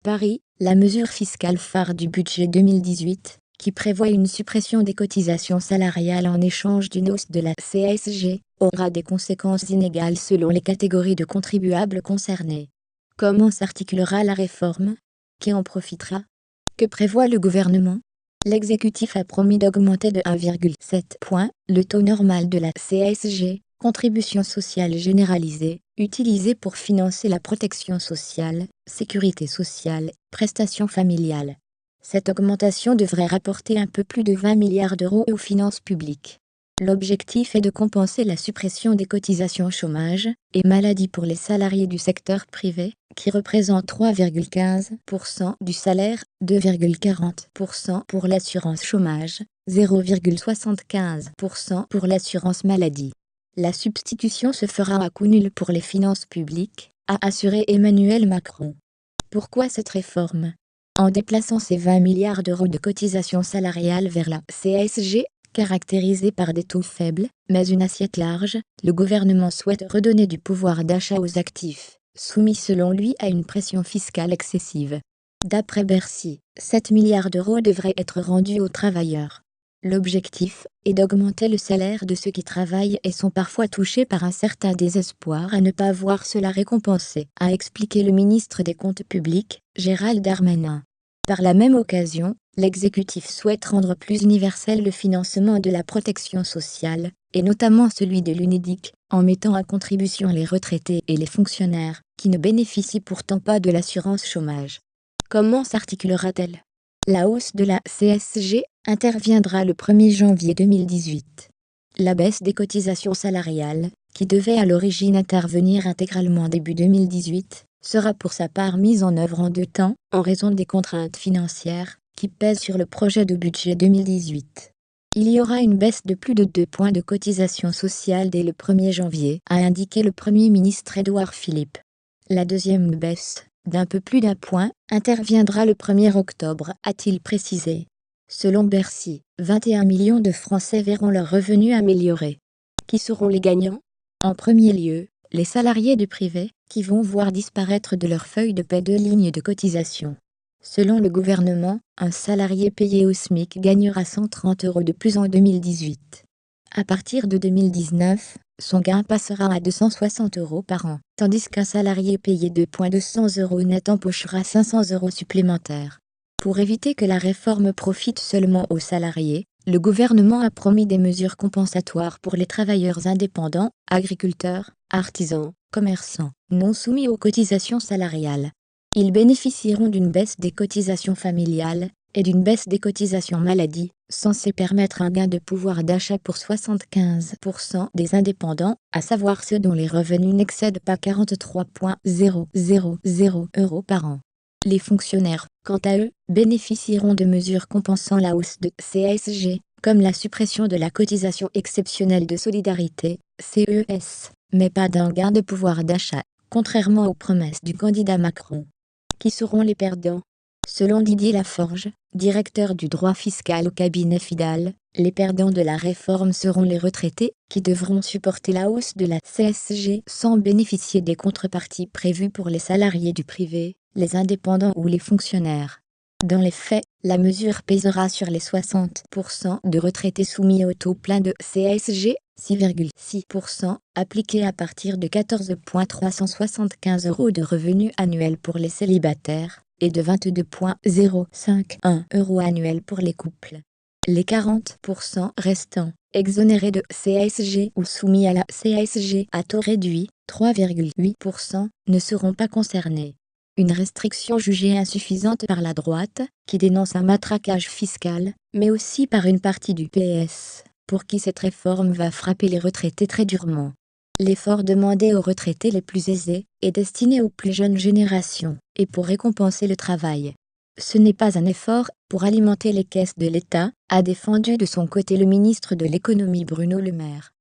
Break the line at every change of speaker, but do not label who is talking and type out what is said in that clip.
Paris, la mesure fiscale phare du budget 2018, qui prévoit une suppression des cotisations salariales en échange d'une hausse de la CSG, aura des conséquences inégales selon les catégories de contribuables concernés. Comment s'articulera la réforme? Qui en profitera? Que prévoit le gouvernement? L'exécutif a promis d'augmenter de 1,7 point le taux normal de la CSG, contribution sociale généralisée, utilisée pour financer la protection sociale, sécurité sociale, prestations familiales. Cette augmentation devrait rapporter un peu plus de 20 milliards d'euros aux finances publiques. L'objectif est de compenser la suppression des cotisations chômage et maladie pour les salariés du secteur privé, qui représentent 3,15% du salaire, 2,40% pour l'assurance chômage, 0,75% pour l'assurance maladie. La substitution se fera à coût nul pour les finances publiques, a assuré Emmanuel Macron. Pourquoi cette réforme? En déplaçant ces 20 milliards d'euros de cotisations salariales vers la CSG, caractérisée par des taux faibles, mais une assiette large, le gouvernement souhaite redonner du pouvoir d'achat aux actifs, soumis selon lui à une pression fiscale excessive. D'après Bercy, 7 milliards d'euros devraient être rendus aux travailleurs. L'objectif est d'augmenter le salaire de ceux qui travaillent et sont parfois touchés par un certain désespoir à ne pas voir cela récompensé, a expliqué le ministre des Comptes publics, Gérald Darmanin. Par la même occasion, l'exécutif souhaite rendre plus universel le financement de la protection sociale, et notamment celui de l'UNEDIC, en mettant à contribution les retraités et les fonctionnaires, qui ne bénéficient pourtant pas de l'assurance chômage. Comment s'articulera-t-elle? La hausse de la CSG interviendra le 1er janvier 2018. La baisse des cotisations salariales, qui devait à l'origine intervenir intégralement début 2018, sera pour sa part mise en œuvre en deux temps, en raison des contraintes financières qui pèsent sur le projet de budget 2018. Il y aura une baisse de plus de 2 points de cotisation sociale dès le 1er janvier, a indiqué le Premier ministre Édouard Philippe. La deuxième baisse, d'un peu plus d'1 point, interviendra le 1er octobre, a-t-il précisé. Selon Bercy, 21 millions de Français verront leurs revenus améliorés. Qui seront les gagnants? En premier lieu, les salariés du privé, qui vont voir disparaître de leur feuille de paie 2 lignes de cotisation. Selon le gouvernement, un salarié payé au SMIC gagnera 130 € de plus en 2018. À partir de 2019, son gain passera à 260 € par an, tandis qu'un salarié payé 200 € net empochera 500 € supplémentaires. Pour éviter que la réforme profite seulement aux salariés, le gouvernement a promis des mesures compensatoires pour les travailleurs indépendants, agriculteurs, artisans, commerçants, non soumis aux cotisations salariales. Ils bénéficieront d'une baisse des cotisations familiales et d'une baisse des cotisations maladie, censée permettre un gain de pouvoir d'achat pour 75% des indépendants, à savoir ceux dont les revenus n'excèdent pas 43,000 € par an. Les fonctionnaires, quant à eux, bénéficieront de mesures compensant la hausse de CSG, comme la suppression de la cotisation exceptionnelle de solidarité, CES, mais pas d'un gain de pouvoir d'achat, contrairement aux promesses du candidat Macron. Qui seront les perdants? Selon Didier Laforge, directeur du droit fiscal au cabinet Fidal, les perdants de la réforme seront les retraités, qui devront supporter la hausse de la CSG sans bénéficier des contreparties prévues pour les salariés du privé, les indépendants ou les fonctionnaires. Dans les faits, la mesure pèsera sur les 60% de retraités soumis au taux plein de CSG, 6,6%, appliqué à partir de 14,375 € de revenus annuels pour les célibataires, et de 22,051 € annuels pour les couples. Les 40% restants, exonérés de CSG ou soumis à la CSG à taux réduit, 3,8%, ne seront pas concernés. Une restriction jugée insuffisante par la droite, qui dénonce un matraquage fiscal, mais aussi par une partie du PS, pour qui cette réforme va frapper les retraités très durement. L'effort demandé aux retraités les plus aisés est destiné aux plus jeunes générations, et pour récompenser le travail. Ce n'est pas un effort pour alimenter les caisses de l'État, a défendu de son côté le ministre de l'économie Bruno Le Maire.